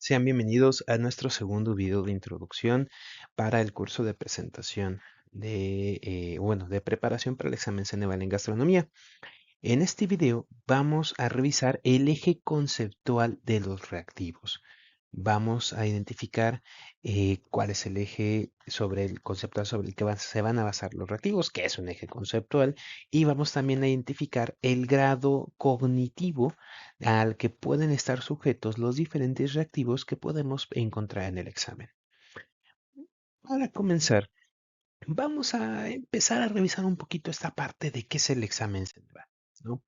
Sean bienvenidos a nuestro segundo video de introducción para el curso de presentación de preparación para el examen Ceneval en gastronomía. En este video vamos a revisar el eje conceptual de los reactivos. Vamos a identificar cuál es el eje sobre el conceptual sobre el que se van a basar los reactivos, que es un eje conceptual, y vamos también a identificar el grado cognitivo al que pueden estar sujetos los diferentes reactivos que podemos encontrar en el examen. Para comenzar, vamos a empezar a revisar un poquito esta parte de qué es el examen Ceneval, ¿no?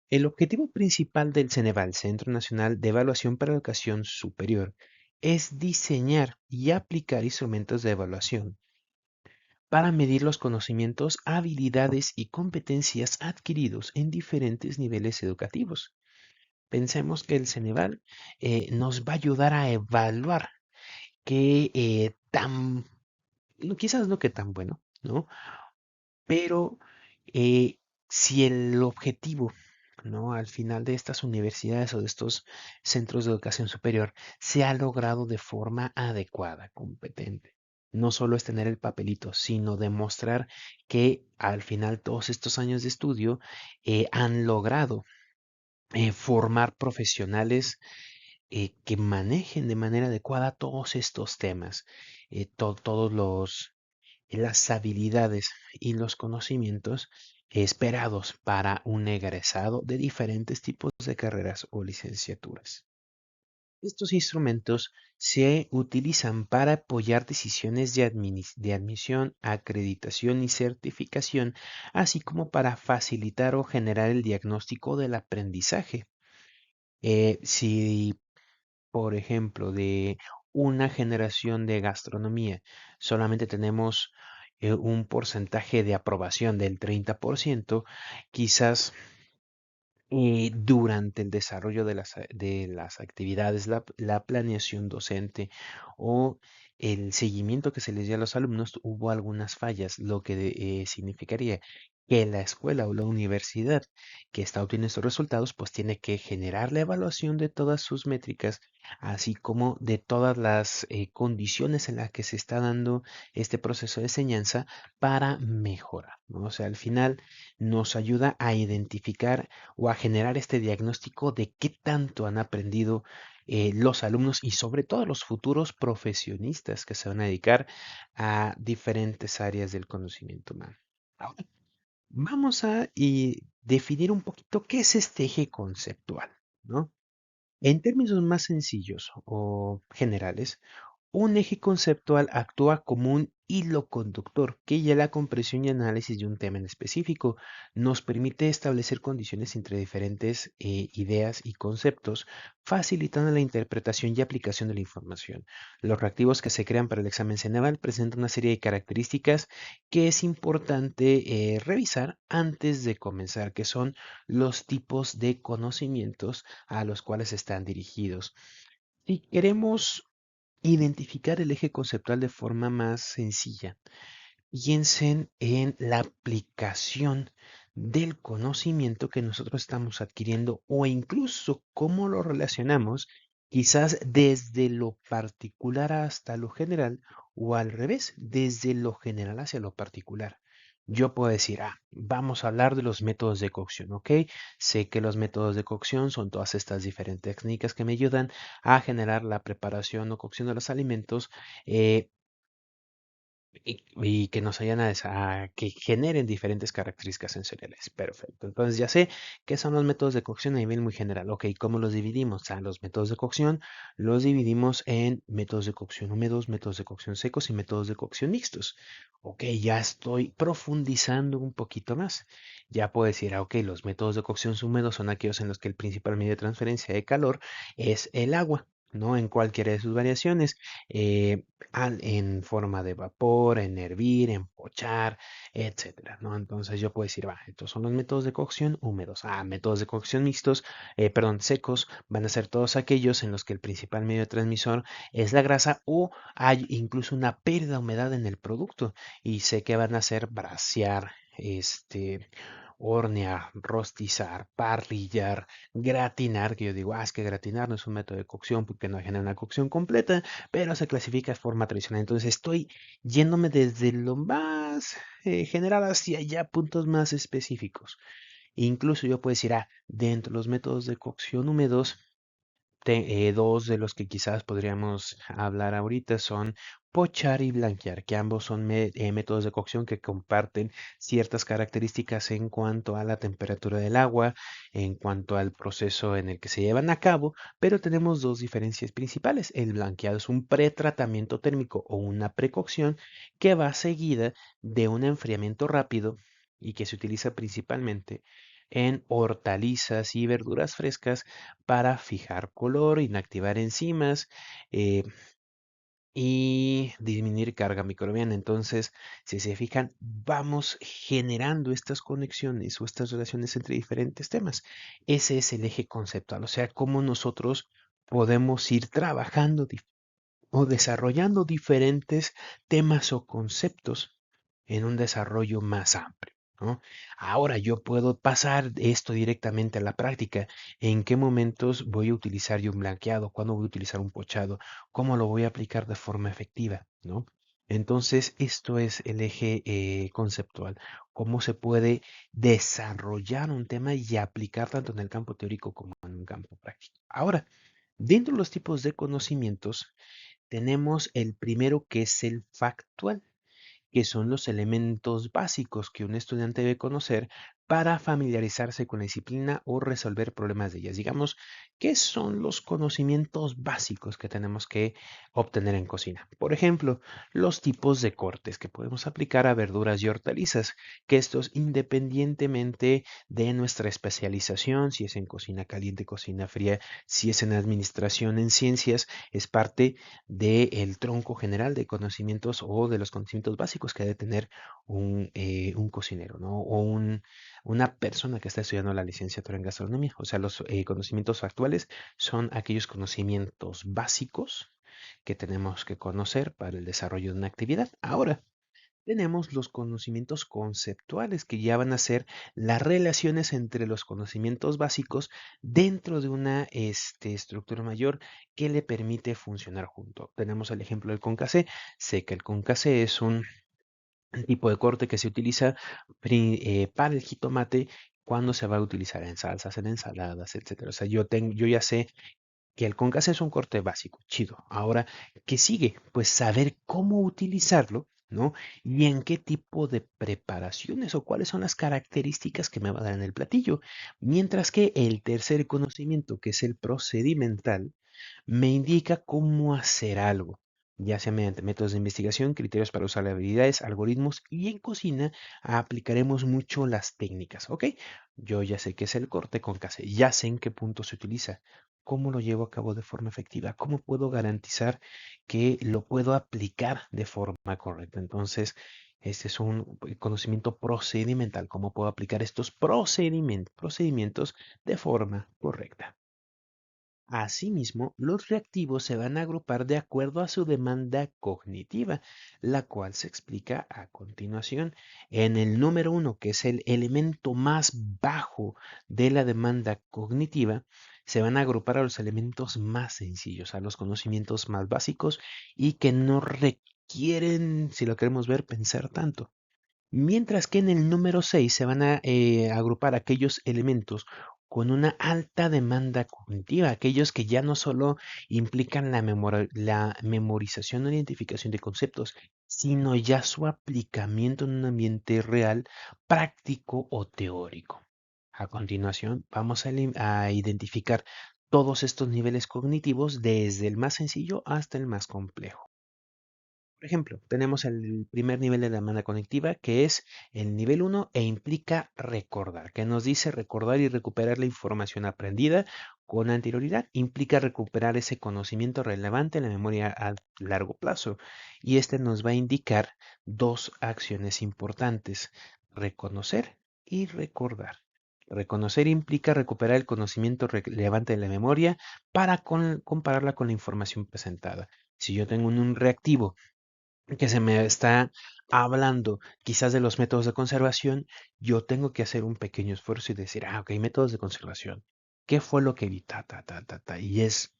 El objetivo principal del Ceneval, Centro Nacional de Evaluación para la Educación Superior, es diseñar y aplicar instrumentos de evaluación para medir los conocimientos, habilidades y competencias adquiridos en diferentes niveles educativos. Pensemos que el Ceneval nos va a ayudar a evaluar qué quizás no que tan bueno, ¿no? Pero si el objetivo, ¿no? Al final de estas universidades o de estos centros de educación superior se ha logrado de forma adecuada, competente. No solo es tener el papelito, sino demostrar que al final todos estos años de estudio han logrado formar profesionales que manejen de manera adecuada todos estos temas, todos los las habilidades y los conocimientos esperados para un egresado de diferentes tipos de carreras o licenciaturas. Estos instrumentos se utilizan para apoyar decisiones de admisión, acreditación y certificación, así como para facilitar o generar el diagnóstico del aprendizaje. Si por ejemplo, de una generación de gastronomía, solamente tenemos un porcentaje de aprobación del 30%, quizás durante el desarrollo de las actividades, la planeación docente o el seguimiento que se les dio a los alumnos, hubo algunas fallas, lo que significaría que la escuela o la universidad que está obteniendo estos resultados, pues tiene que generar la evaluación de todas sus métricas, así como de todas las condiciones en las que se está dando este proceso de enseñanza para mejorar, ¿no? O sea, al final nos ayuda a identificar o a generar este diagnóstico de qué tanto han aprendido los alumnos y sobre todo los futuros profesionistas que se van a dedicar a diferentes áreas del conocimiento humano. Ahora, vamos a definir un poquito qué es este eje conceptual, ¿no? En términos más sencillos o generales, un eje conceptual actúa como un hilo conductor que guía la comprensión y análisis de un tema en específico. Nos permite establecer condiciones entre diferentes ideas y conceptos, facilitando la interpretación y aplicación de la información. Los reactivos que se crean para el examen Ceneval presentan una serie de características que es importante revisar antes de comenzar, que son los tipos de conocimientos a los cuales están dirigidos. Si queremos identificar el eje conceptual de forma más sencilla, piensen en la aplicación del conocimiento que nosotros estamos adquiriendo o incluso cómo lo relacionamos, quizás desde lo particular hasta lo general o al revés, desde lo general hacia lo particular. Yo puedo decir, vamos a hablar de los métodos de cocción, ¿ok? Sé que los métodos de cocción son todas estas diferentes técnicas que me ayudan a generar la preparación o cocción de los alimentos y que nos ayuden que generen diferentes características sensoriales. Perfecto. Entonces ya sé qué son los métodos de cocción a nivel muy general. Ok, ¿cómo los dividimos? Los métodos de cocción los dividimos en métodos de cocción húmedos, métodos de cocción secos y métodos de cocción mixtos. Ok, ya estoy profundizando un poquito más. Ya puedo decir, ok, los métodos de cocción húmedos son aquellos en los que el principal medio de transferencia de calor es el agua, ¿no? En cualquiera de sus variaciones. Eh, en forma de vapor, en hervir, en pochar, etcétera, ¿no? Entonces yo puedo decir, estos son los métodos de cocción húmedos. Métodos de cocción mixtos, perdón, secos, van a ser todos aquellos en los que el principal medio de transmisor es la grasa o hay incluso una pérdida de humedad en el producto y sé que van a ser brasear, hornear, rostizar, parrillar, gratinar, que yo digo, es que gratinar no es un método de cocción porque no genera una cocción completa, pero se clasifica de forma tradicional. Entonces estoy yéndome desde lo más general hacia ya puntos más específicos. Incluso yo puedo decir, dentro de los métodos de cocción húmedos, dos de los que quizás podríamos hablar ahorita son pochar y blanquear, que ambos son métodos de cocción que comparten ciertas características en cuanto a la temperatura del agua, en cuanto al proceso en el que se llevan a cabo, pero tenemos dos diferencias principales. El blanqueado es un pretratamiento térmico o una precocción que va seguida de un enfriamiento rápido y que se utiliza principalmente en hortalizas y verduras frescas para fijar color, inactivar enzimas eh, y disminuir carga microbiana. Entonces, si se fijan, vamos generando estas conexiones o estas relaciones entre diferentes temas. Ese es el eje conceptual, o sea, cómo nosotros podemos ir trabajando o desarrollando diferentes temas o conceptos en un desarrollo más amplio, ¿no? Ahora yo puedo pasar esto directamente a la práctica. ¿En qué momentos voy a utilizar yo un blanqueado? ¿Cuándo voy a utilizar un pochado? ¿Cómo lo voy a aplicar de forma efectiva? ¿No? Entonces, esto es el eje conceptual. Cómo se puede desarrollar un tema y aplicar tanto en el campo teórico como en un campo práctico. Ahora, dentro de los tipos de conocimientos, tenemos el primero que es el factual, que son los elementos básicos que un estudiante debe conocer para familiarizarse con la disciplina o resolver problemas de ellas. Digamos, ¿qué son los conocimientos básicos que tenemos que obtener en cocina? Por ejemplo, los tipos de cortes que podemos aplicar a verduras y hortalizas, que estos independientemente de nuestra especialización, si es en cocina caliente, cocina fría, si es en administración, en ciencias, es parte del tronco general de conocimientos o de los conocimientos básicos que debe tener un cocinero, ¿no? Una persona que está estudiando la licenciatura en gastronomía. O sea, los conocimientos actuales son aquellos conocimientos básicos que tenemos que conocer para el desarrollo de una actividad. Ahora, tenemos los conocimientos conceptuales, que ya van a ser las relaciones entre los conocimientos básicos dentro de una estructura mayor que le permite funcionar junto. Tenemos el ejemplo del concasé. Sé que el concasé es un tipo de corte que se utiliza para el jitomate cuando se va a utilizar en salsas, en ensaladas, etcétera. O sea, yo ya sé que el concase es un corte básico, chido. Ahora, ¿qué sigue? Pues saber cómo utilizarlo, ¿no? Y en qué tipo de preparaciones o cuáles son las características que me va a dar en el platillo. Mientras que el tercer conocimiento, que es el procedimental, me indica cómo hacer algo, ya sea mediante métodos de investigación, criterios para usar habilidades, algoritmos y en cocina aplicaremos mucho las técnicas, ¿ok? Yo ya sé qué es el corte con case, ya sé en qué punto se utiliza, cómo lo llevo a cabo de forma efectiva, cómo puedo garantizar que lo puedo aplicar de forma correcta. Entonces, este es un conocimiento procedimental, cómo puedo aplicar estos procedimientos de forma correcta. Asimismo, los reactivos se van a agrupar de acuerdo a su demanda cognitiva, la cual se explica a continuación. En el número uno, que es el elemento más bajo de la demanda cognitiva, se van a agrupar a los elementos más sencillos, a los conocimientos más básicos y que no requieren, si lo queremos ver, pensar tanto. Mientras que en el número 6 se van a agrupar aquellos elementos con una alta demanda cognitiva, aquellos que ya no solo implican la memorización o identificación de conceptos, sino ya su aplicamiento en un ambiente real, práctico o teórico. A continuación, vamos a identificar todos estos niveles cognitivos desde el más sencillo hasta el más complejo. Por ejemplo, tenemos el primer nivel de la demanda conectiva, que es el nivel uno e implica recordar, que nos dice recordar y recuperar la información aprendida con anterioridad. Implica recuperar ese conocimiento relevante en la memoria a largo plazo. Y este nos va a indicar dos acciones importantes: reconocer y recordar. Reconocer implica recuperar el conocimiento relevante de la memoria para compararla con la información presentada. Si yo tengo un reactivo que se me está hablando quizás de los métodos de conservación, yo tengo que hacer un pequeño esfuerzo y decir, ah, ok, métodos de conservación. ¿Qué fue lo que vi? Ta, ta, ta, ta, ta. Y es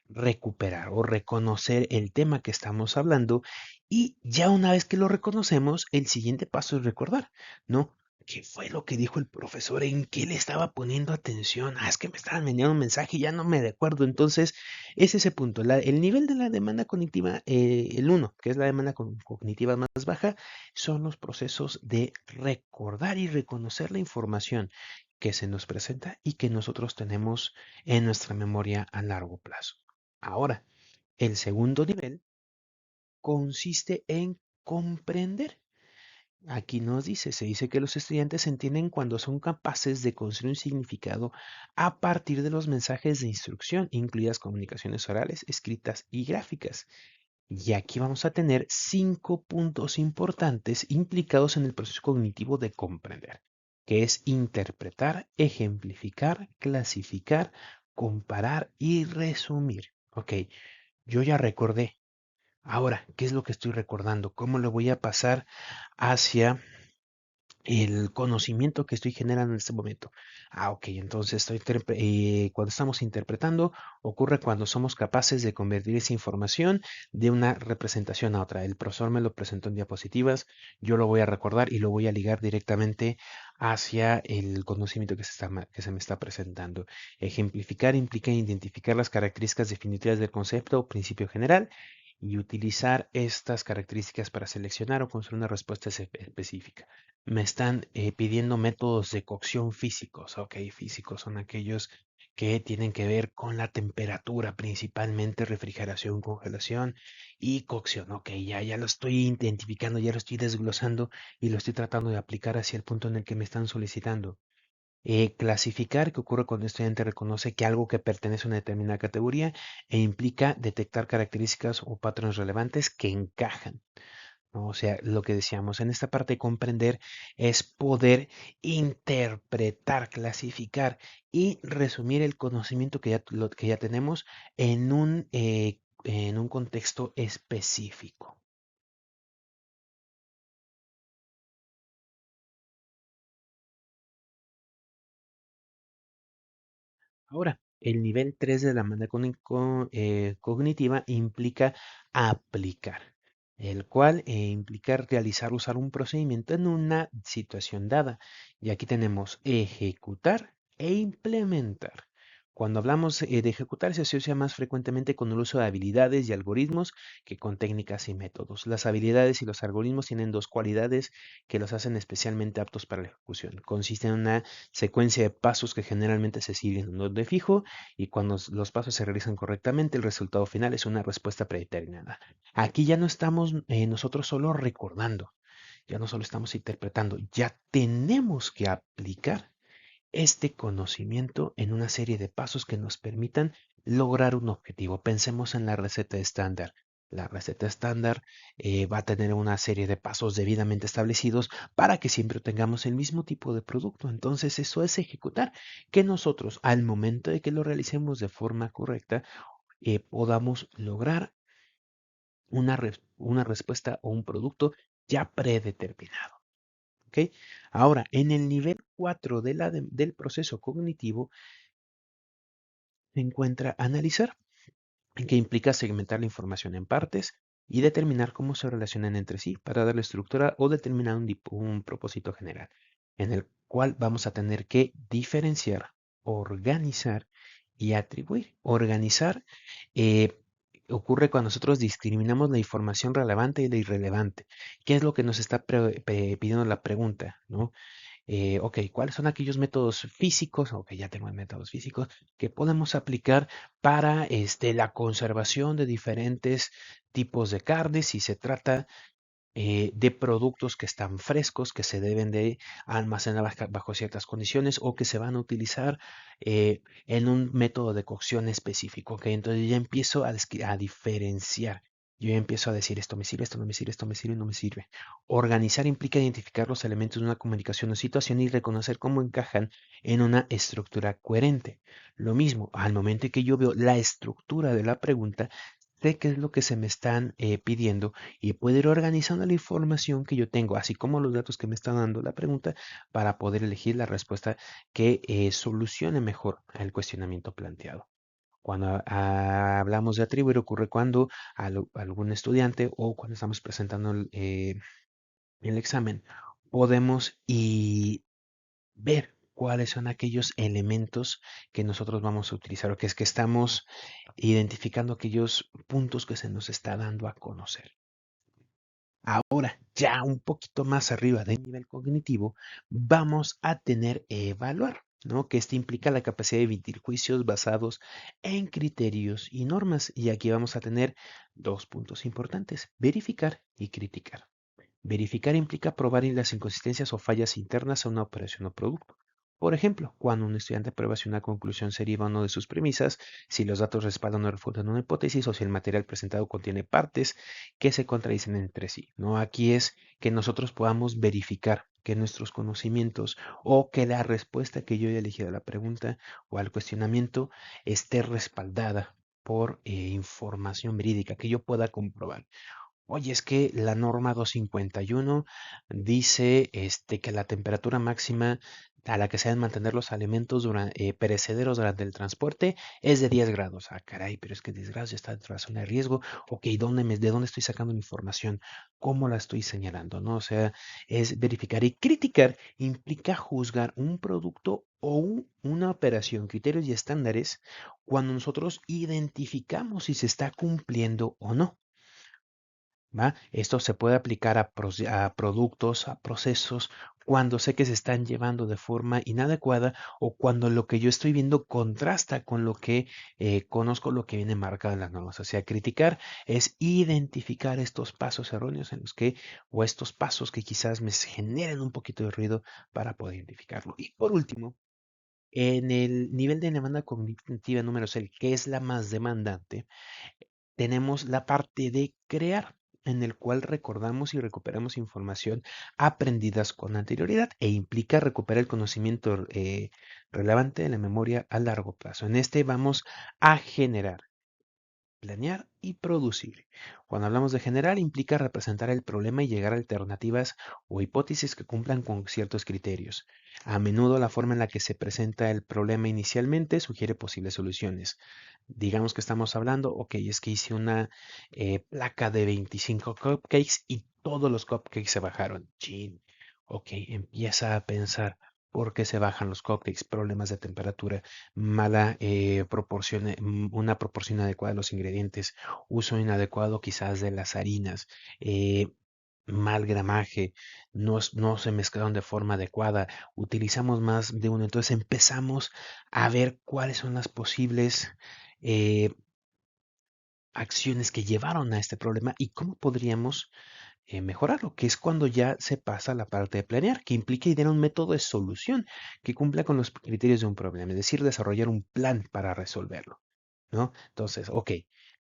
recuperar o reconocer el tema que estamos hablando y ya una vez que lo reconocemos, el siguiente paso es recordar, ¿no? ¿Qué fue lo que dijo el profesor? ¿En qué le estaba poniendo atención? Ah, es que me estaban enviando un mensaje y ya no me recuerdo. Entonces, es ese punto. El nivel de la demanda cognitiva, el uno, que es la demanda cognitiva más baja, son los procesos de recordar y reconocer la información que se nos presenta y que nosotros tenemos en nuestra memoria a largo plazo. Ahora, el segundo nivel consiste en comprender. Aquí nos dice, se dice que los estudiantes entienden cuando son capaces de construir un significado a partir de los mensajes de instrucción, incluidas comunicaciones orales, escritas y gráficas. Y aquí vamos a tener 5 puntos importantes implicados en el proceso cognitivo de comprender, que es interpretar, ejemplificar, clasificar, comparar y resumir. Ok, yo ya recordé. Ahora, ¿qué es lo que estoy recordando? ¿Cómo lo voy a pasar hacia el conocimiento que estoy generando en este momento? Ah, ok, entonces cuando estamos interpretando, ocurre cuando somos capaces de convertir esa información de una representación a otra. El profesor me lo presentó en diapositivas, yo lo voy a recordar y lo voy a ligar directamente hacia el conocimiento que se me está presentando. Ejemplificar implica identificar las características definitivas del concepto o principio general y utilizar estas características para seleccionar o construir una respuesta específica. Me están pidiendo métodos de cocción físicos. Ok, físicos son aquellos que tienen que ver con la temperatura, principalmente refrigeración, congelación y cocción. Ok, ya lo estoy identificando, ya lo estoy desglosando y lo estoy tratando de aplicar hacia el punto en el que me están solicitando. Clasificar, que ocurre cuando el estudiante reconoce que algo que pertenece a una determinada categoría e implica detectar características o patrones relevantes que encajan, ¿no? O sea, lo que decíamos en esta parte de comprender es poder interpretar, clasificar y resumir el conocimiento que ya tenemos en un contexto específico. Ahora, el nivel 3 de la demanda cognitiva implica aplicar, el cual implica realizar, usar un procedimiento en una situación dada. Y aquí tenemos ejecutar e implementar. Cuando hablamos de ejecutar, se asocia más frecuentemente con el uso de habilidades y algoritmos que con técnicas y métodos. Las habilidades y los algoritmos tienen dos cualidades que los hacen especialmente aptos para la ejecución. Consiste en una secuencia de pasos que generalmente se siguen en un orden fijo y cuando los pasos se realizan correctamente, el resultado final es una respuesta predeterminada. Aquí ya no estamos nosotros solo recordando, ya no solo estamos interpretando, ya tenemos que aplicar este conocimiento en una serie de pasos que nos permitan lograr un objetivo. Pensemos en la receta estándar. La receta estándar va a tener una serie de pasos debidamente establecidos para que siempre tengamos el mismo tipo de producto. Entonces eso es ejecutar, que nosotros al momento de que lo realicemos de forma correcta, podamos lograr una respuesta o un producto ya predeterminado. ¿Ok? Ahora, en el nivel 4 del proceso cognitivo, se encuentra analizar, que implica segmentar la información en partes y determinar cómo se relacionan entre sí para darle estructura o determinar un propósito general, en el cual vamos a tener que diferenciar, organizar y atribuir. Organizar ocurre cuando nosotros discriminamos la información relevante y la irrelevante. ¿Qué es lo que nos está pidiendo la pregunta? ¿No? Ok, ¿cuáles son aquellos métodos físicos? Ok, ya tengo métodos físicos que podemos aplicar para la conservación de diferentes tipos de carnes si se trata de productos que están frescos, que se deben de almacenar bajo ciertas condiciones o que se van a utilizar en un método de cocción específico. Ok, entonces ya empiezo a diferenciar. Yo ya empiezo a decir esto me sirve, esto no me sirve, esto me sirve, no me sirve. Organizar implica identificar los elementos de una comunicación o situación y reconocer cómo encajan en una estructura coherente. Lo mismo, al momento en que yo veo la estructura de la pregunta, sé qué es lo que se me están pidiendo y puedo ir organizando la información que yo tengo, así como los datos que me está dando la pregunta, para poder elegir la respuesta que solucione mejor el cuestionamiento planteado. Cuando hablamos de atribuir ocurre cuando algún estudiante o cuando estamos presentando el examen podemos y ver cuáles son aquellos elementos que nosotros vamos a utilizar o que es que estamos identificando aquellos puntos que se nos está dando a conocer. Ahora, ya un poquito más arriba del nivel cognitivo, vamos a tener evaluar, ¿no? Que esto implica la capacidad de emitir juicios basados en criterios y normas. Y aquí vamos a tener dos puntos importantes, verificar y criticar. Verificar implica probar las inconsistencias o fallas internas a una operación o producto. Por ejemplo, cuando un estudiante prueba si una conclusión se deriva o no de sus premisas, si los datos respaldan o refutan una hipótesis o si el material presentado contiene partes que se contradicen entre sí. ¿No? Aquí es que nosotros podamos verificar que nuestros conocimientos o que la respuesta que yo he elegido a la pregunta o al cuestionamiento esté respaldada por información verídica que yo pueda comprobar. Oye, es que la norma 251 dice que la temperatura máxima a la que se deben mantener los alimentos perecederos durante el transporte es de 10 grados. Ah, caray, pero es que 10 grados ya está dentro de la zona de riesgo. Ok, ¿de dónde estoy sacando mi información? ¿Cómo la estoy señalando? ¿No? O sea, es verificar y criticar implica juzgar un producto o una operación, criterios y estándares cuando nosotros identificamos si se está cumpliendo o no. ¿Va? Esto se puede aplicar a productos, a procesos, cuando sé que se están llevando de forma inadecuada o cuando lo que yo estoy viendo contrasta con lo que conozco, lo que viene marcado en las normas. O sea, criticar es identificar estos pasos erróneos en los que, o estos pasos que quizás me generen un poquito de ruido para poder identificarlo. Y por último, en el nivel de demanda cognitiva número 6, que es la más demandante, tenemos la parte de crear, en el cual recordamos y recuperamos información aprendidas con anterioridad e implica recuperar el conocimiento relevante de la memoria a largo plazo. En este vamos a generar, planear y producir. Cuando hablamos de generar, implica representar el problema y llegar a alternativas o hipótesis que cumplan con ciertos criterios. A menudo la forma en la que se presenta el problema inicialmente sugiere posibles soluciones. Digamos que estamos hablando, ok, es que hice una placa de 25 cupcakes y todos los cupcakes se bajaron. Chin. Ok, empieza a pensar. ¿Por qué se bajan los cupcakes? Problemas de temperatura, mala proporción, una proporción adecuada de los ingredientes, uso inadecuado quizás de las harinas, eh, mal gramaje, no se mezclaron de forma adecuada, utilizamos más de uno. Entonces empezamos a ver cuáles son las posibles eh, acciones que llevaron a este problema y cómo podríamos mejorarlo, que es cuando ya se pasa a la parte de planear, que implica idear un método de solución que cumpla con los criterios de un problema, es decir, desarrollar un plan para resolverlo, ¿no? Entonces, ok,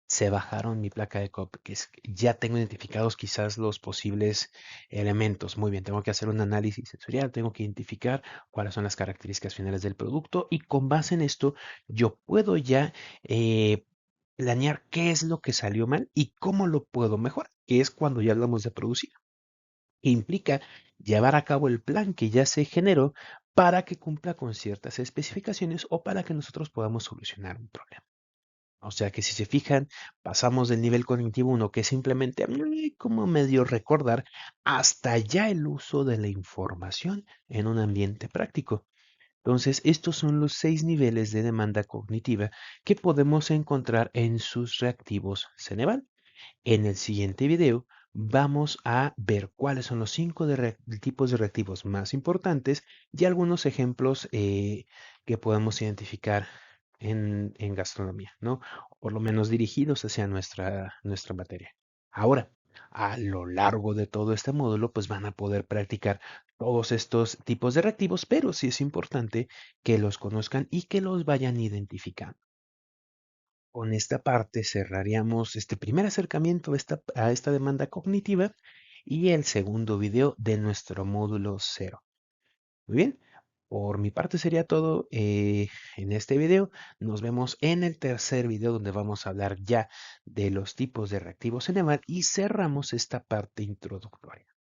se bajaron mi placa de cupcakes, ya tengo identificados quizás los posibles elementos. Muy bien, tengo que hacer un análisis sensorial, tengo que identificar cuáles son las características finales del producto y con base en esto yo puedo ya planear qué es lo que salió mal y cómo lo puedo mejorar, que es cuando ya hablamos de producir, que implica llevar a cabo el plan que ya se generó para que cumpla con ciertas especificaciones o para que nosotros podamos solucionar un problema. O sea que si se fijan, pasamos del nivel cognitivo uno que es simplemente como medio recordar, hasta ya el uso de la información en un ambiente práctico. Entonces, estos son los 6 niveles de demanda cognitiva que podemos encontrar en sus reactivos Ceneval. En el siguiente video vamos a ver cuáles son los 5 tipos de reactivos más importantes y algunos ejemplos que podemos identificar en gastronomía, ¿no? O por lo menos dirigidos hacia nuestra materia. Ahora, a lo largo de todo este módulo, pues van a poder practicar todos estos tipos de reactivos, pero sí es importante que los conozcan y que los vayan identificando. Con esta parte cerraríamos este primer acercamiento a esta demanda cognitiva y el segundo video de nuestro módulo 0. Muy bien, Por mi parte sería todo en este video. Nos vemos en el tercer video donde vamos a hablar ya de los tipos de reactivos en EMAL y cerramos esta parte introductoria.